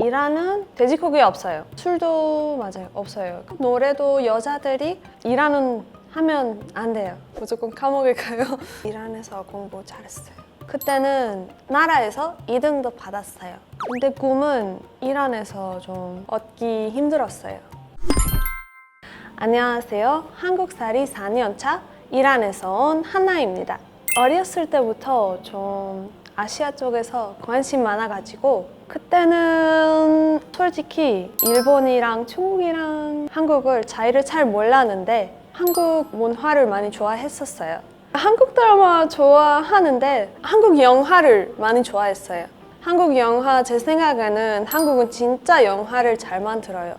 일하는 돼지고기 없어요. 술도 맞아요. 없어요. 노래도 여자들이 일하는 하면 안 돼요. 무조건 감옥에 가요. 이란에서 공부 잘했어요. 그때는 나라에서 2등도 받았어요. 근데 꿈은 이란에서 좀 얻기 힘들었어요. 안녕하세요. 한국살이 4년차 이란에서 온 한나입니다. 어렸을 때부터 좀 아시아 쪽에서 관심 많아가지고 그때는 솔직히 일본이랑 중국이랑 한국을 차이를 잘 몰랐는데 한국 문화를 많이 좋아했었어요. 한국 드라마 좋아하는데 한국 영화를 많이 좋아했어요. 한국 영화 제 생각에는 한국은 진짜 영화를 잘 만들어요.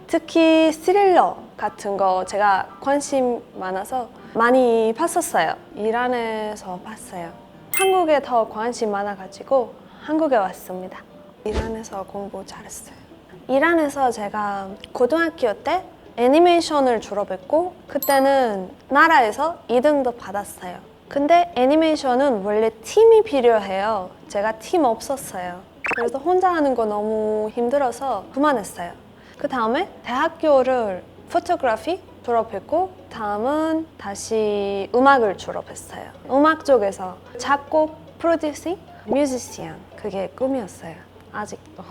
특히 스릴러 같은 거 제가 관심 많아서 많이 봤었어요. 이란에서 봤어요. 한국에 더 관심 많아가지고 한국에 왔습니다. 이란에서 공부 잘했어요. 이란에서 제가 고등학교 때 애니메이션을 졸업했고 그때는 나라에서 2등도 받았어요. 근데 애니메이션은 원래 팀이 필요해요. 제가 팀 없었어요. 그래서 혼자 하는 거 너무 힘들어서 그만했어요. 그 다음에 대학교를 포토그래피 졸업했고 다음은 다시 음악을 졸업했어요. 음악 쪽에서 작곡, 프로듀싱, 뮤지션 그게 꿈이었어요. 아직도.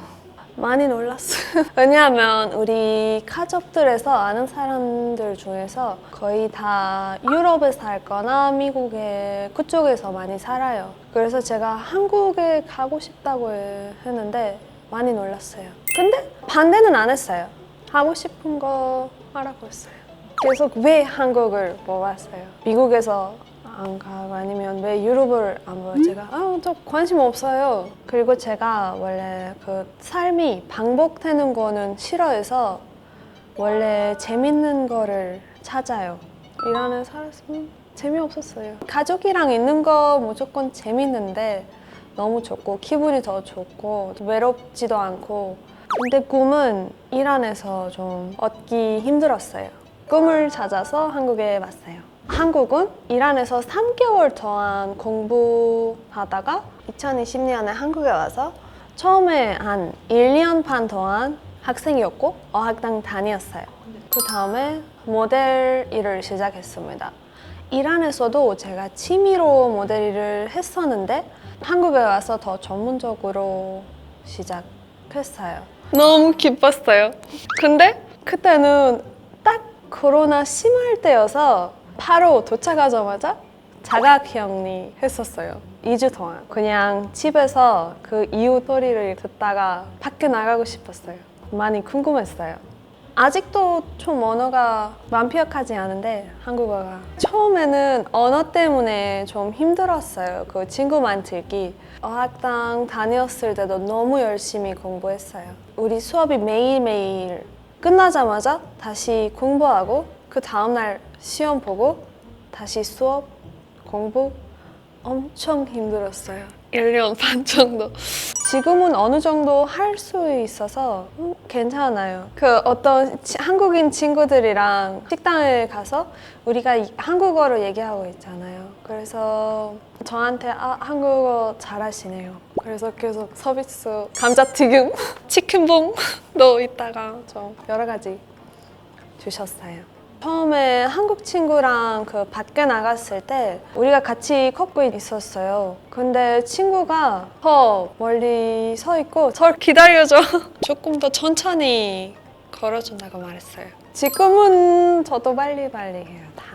많이 놀랐어요. 왜냐하면 우리 가족들에서 아는 사람들 중에서 거의 다 유럽에 살거나 미국에 그쪽에서 많이 살아요. 그래서 제가 한국에 가고 싶다고 했는데 많이 놀랐어요. 근데 반대는 안 했어요. 하고 싶은 거 하라고 했어요. 계속 왜 한국을 뽑았어요? 미국에서 안 가고 아니면 왜 유럽을 안 봐요? 제가 저 관심 없어요. 그리고 제가 원래 그 삶이 반복되는 거는 싫어해서 원래 재밌는 거를 찾아요. 이란에 살았으면 재미없었어요. 가족이랑 있는 거 무조건 재밌는데 너무 좋고 기분이 더 좋고 외롭지도 않고 근데 꿈은 이란에서 좀 얻기 힘들었어요. 꿈을 찾아서 한국에 왔어요. 한국은 이란에서 3개월 동안 공부하다가 2020년에 한국에 와서 처음에 한 1년 반 동안 학생이었고 어학당 다녔어요. 그 다음에 모델 일을 시작했습니다. 이란에서도 제가 취미로 모델 일을 했었는데 한국에 와서 더 전문적으로 시작했어요. 너무 기뻤어요. 근데 그때는 딱 코로나 심할 때여서 바로 도착하자마자 자가격리 했었어요. 2주 동안 그냥 집에서 그 이웃 소리를 듣다가 밖에 나가고 싶었어요. 많이 궁금했어요. 아직도 좀 언어가 완벽하지 않은데 한국어가 처음에는 언어 때문에 좀 힘들었어요. 그 친구 만들기. 어학당 다녔을 때도 너무 열심히 공부했어요. 우리 수업이 매일매일 끝나자마자 다시 공부하고 그 다음날 시험 보고 다시 수업, 공부 엄청 힘들었어요. 1년 반 정도. 지금은 어느 정도 할 수 있어서 괜찮아요. 그 어떤 한국인 친구들이랑 식당에 가서 우리가 한국어로 얘기하고 있잖아요. 그래서 저한테 한국어 잘하시네요. 그래서 계속 서비스 감자튀김, 치킨봉도 있다가 좀 여러 가지 주셨어요. 처음에 한국 친구랑 그 밖에 나갔을 때 우리가 같이 걷고 있었어요. 근데 친구가 더 멀리 서 있고 저를 기다려줘. 조금 더 천천히 걸어준다고 말했어요. 지금은 저도 빨리빨리 해요. 다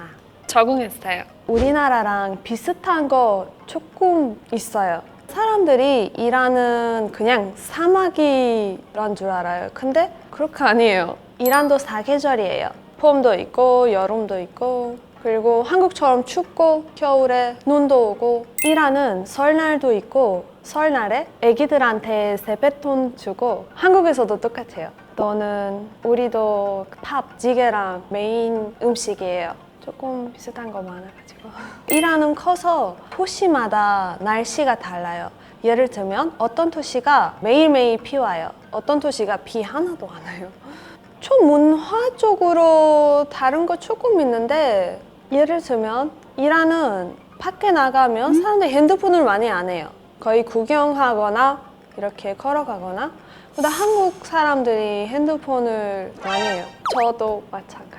적응했어요. 우리나라랑 비슷한 거 조금 있어요. 사람들이 이란은 그냥 사막이란 줄 알아요. 근데 그렇게 아니에요. 이란도 사계절이에요. 봄도 있고 여름도 있고 그리고 한국처럼 춥고 겨울에 눈도 오고 이란은 설날도 있고 설날에 애기들한테 세뱃돈 주고 한국에서도 똑같아요. 너는 우리도 밥, 찌개랑 메인 음식이에요. 조금 비슷한 거 많아가지고 이란은 커서 도시마다 날씨가 달라요. 예를 들면 어떤 도시가 매일매일 비 와요. 어떤 도시가 비 하나도 안 와요. 좀 문화적으로 다른 거 조금 있는데 예를 들면 이란은 밖에 나가면 사람들이 핸드폰을 많이 안 해요. 거의 구경하거나 이렇게 걸어가거나 근데 한국 사람들이 핸드폰을 많이 해요. 저도 마찬가지.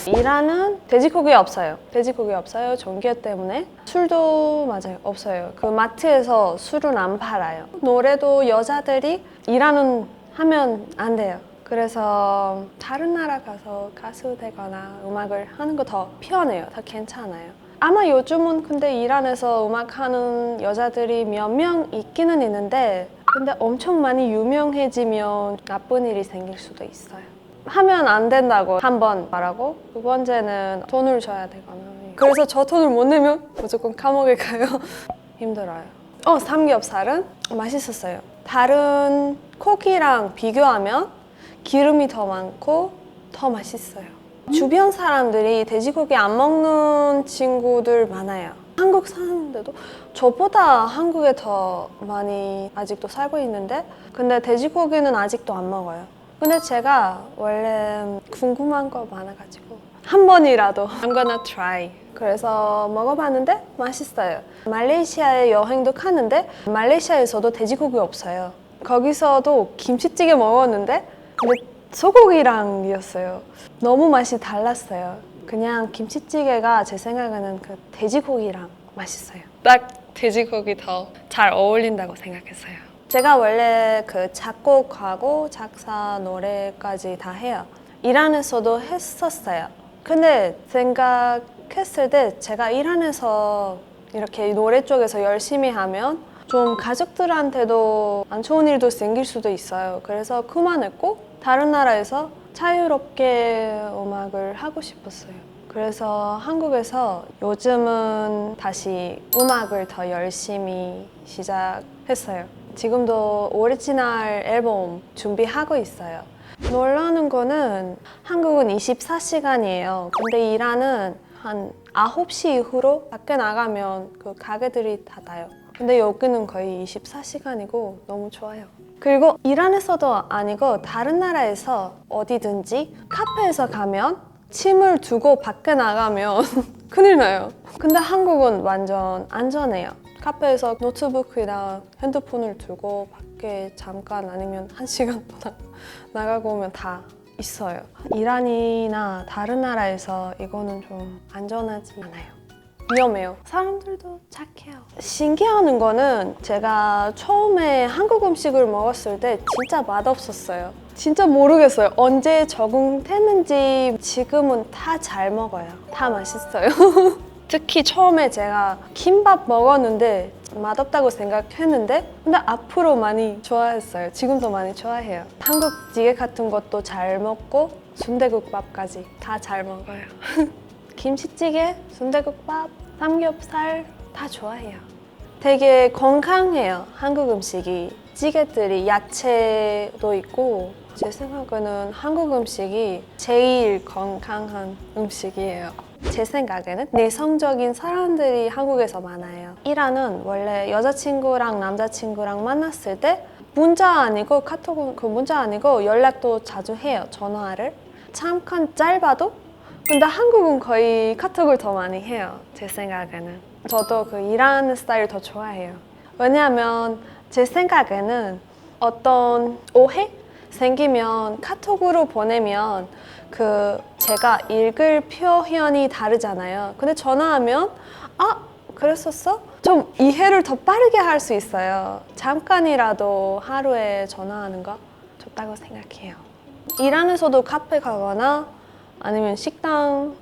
이란은 돼지고기 없어요. 돼지고기 없어요. 종교 때문에. 술도 맞아요. 없어요. 그 마트에서 술은 안 팔아요. 노래도 여자들이 이란은 하면 안 돼요. 그래서 다른 나라 가서 가수 되거나 음악을 하는 거 더 편해요. 더 괜찮아요. 아마 요즘은 근데 이란에서 음악하는 여자들이 몇 명 있기는 있는데 근데 엄청 많이 유명해지면 나쁜 일이 생길 수도 있어요. 하면 안 된다고 한 번 말하고 두 번째는 돈을 줘야 되거나 그래서 저 돈을 못 내면 무조건 감옥에 가요. 힘들어요. 삼겹살은 맛있었어요. 다른 고기랑 비교하면 기름이 더 많고 더 맛있어요. 주변 사람들이 돼지고기 안 먹는 친구들 많아요. 한국 사람들도 저보다 한국에 더 많이 아직도 살고 있는데 근데 돼지고기는 아직도 안 먹어요. 근데 제가 원래 궁금한 거 많아가지고 한 번이라도 I'm gonna try. 그래서 먹어봤는데 맛있어요. 말레이시아에 여행도 가는데 말레이시아에서도 돼지고기 없어요. 거기서도 김치찌개 먹었는데 근데 소고기랑이었어요. 너무 맛이 달랐어요. 그냥 김치찌개가 제 생각에는 그 돼지고기랑 맛있어요. 딱 돼지고기 더 잘 어울린다고 생각했어요. 제가 원래 그 작곡하고 작사, 노래까지 다 해요. 이란에서도 했었어요. 근데 생각했을 때 제가 이란에서 이렇게 노래 쪽에서 열심히 하면 좀 가족들한테도 안 좋은 일도 생길 수도 있어요. 그래서 그만했고 다른 나라에서 자유롭게 음악을 하고 싶었어요. 그래서 한국에서 요즘은 다시 음악을 더 열심히 시작했어요. 지금도 오리지널 앨범 준비하고 있어요. 놀라는 거는 한국은 24시간이에요. 근데 이란은 한 9시 이후로 밖에 나가면 그 가게들이 닫아요. 근데 여기는 거의 24시간이고 너무 좋아요. 그리고 이란에서도 아니고 다른 나라에서 어디든지 카페에서 가면 침을 두고 밖에 나가면 큰일 나요. 근데 한국은 완전 안전해요. 카페에서 노트북이랑 핸드폰을 두고 밖에 잠깐 아니면 1시간 동안 나가고 오면 다 있어요. 이란이나 다른 나라에서 이거는 좀 안전하지 않아요. 위험해요. 사람들도 착해요. 신기한 거는 제가 처음에 한국 음식을 먹었을 때 진짜 맛없었어요. 진짜 모르겠어요. 언제 적응됐는지. 지금은 다 잘 먹어요. 다 맛있어요. 특히 처음에 제가 김밥 먹었는데 맛없다고 생각했는데 근데 앞으로 많이 좋아했어요. 지금도 많이 좋아해요. 한국 찌개 같은 것도 잘 먹고 순대국밥까지 다 잘 먹어요. 김치찌개, 순대국밥, 삼겹살 다 좋아해요. 되게 건강해요. 한국 음식이. 찌개들이 야채도 있고 제 생각에는 한국 음식이 제일 건강한 음식이에요. 제 생각에는 내성적인 사람들이 한국에서 많아요. 이란은 원래 여자친구랑 남자친구랑 만났을 때 문자 아니고 카톡은 그 문자 아니고 연락도 자주 해요. 전화를. 잠깐 짧아도 근데 한국은 거의 카톡을 더 많이 해요. 제 생각에는. 저도 그 이란 스타일 더 좋아해요. 왜냐하면 제 생각에는 어떤 오해 생기면 카톡으로 보내면 그 제가 읽을 표현이 다르잖아요. 근데 전화하면 그랬었어? 좀 이해를 더 빠르게 할 수 있어요. 잠깐이라도 하루에 전화하는 거 좋다고 생각해요. 이란에서도 카페 가거나 아니면 식당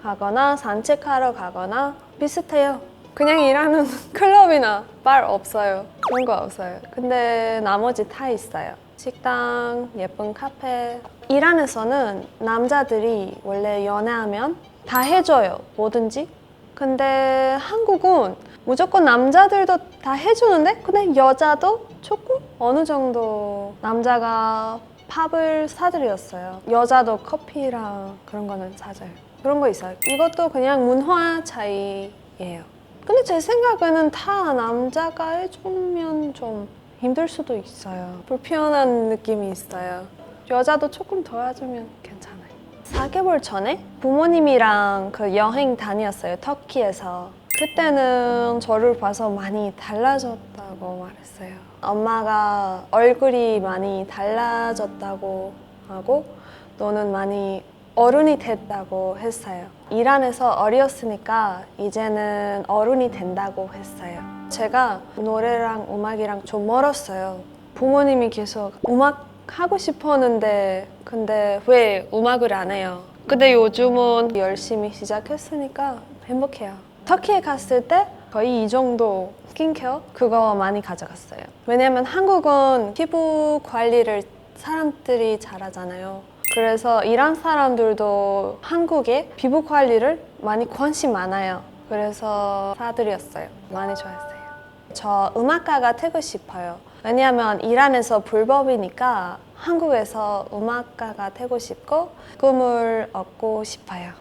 가거나 산책하러 가거나 비슷해요. 그냥 일하는 클럽이나 bar 없어요. 그런 거 없어요. 근데 나머지 다 있어요. 식당, 예쁜 카페. 이란에서는 남자들이 원래 연애하면 다 해줘요. 뭐든지. 근데 한국은 무조건 남자들도 다 해주는데 근데 여자도 조금 어느 정도 남자가 팝을 사드렸어요. 여자도 커피랑 그런 거는 사줘요. 그런 거 있어요. 이것도 그냥 문화 차이예요. 근데 제 생각에는 다 남자가 해주면 좀 힘들 수도 있어요. 불편한 느낌이 있어요. 여자도 조금 도와주면 괜찮아요. 4개월 전에 부모님이랑 그 여행 다녔어요. 터키에서. 그때는 저를 봐서 많이 달라졌다고 말했어요. 엄마가 얼굴이 많이 달라졌다고 하고 너는 많이 어른이 됐다고 했어요. 이란에서 어렸으니까 이제는 어른이 된다고 했어요. 제가 노래랑 음악이랑 좀 멀었어요. 부모님이 계속 음악 하고 싶었는데 근데 왜 음악을 안 해요? 근데 요즘은 열심히 시작했으니까 행복해요. 터키에 갔을 때 거의 이 정도 스킨케어 그거 많이 가져갔어요. 왜냐면 한국은 피부 관리를 사람들이 잘하잖아요. 그래서 이란 사람들도 한국의 피부 관리를 많이 관심 많아요. 그래서 사드렸어요. 많이 좋아했어요. 저 음악가가 되고 싶어요. 왜냐하면 이란에서 불법이니까 한국에서 음악가가 되고 싶고 꿈을 얻고 싶어요.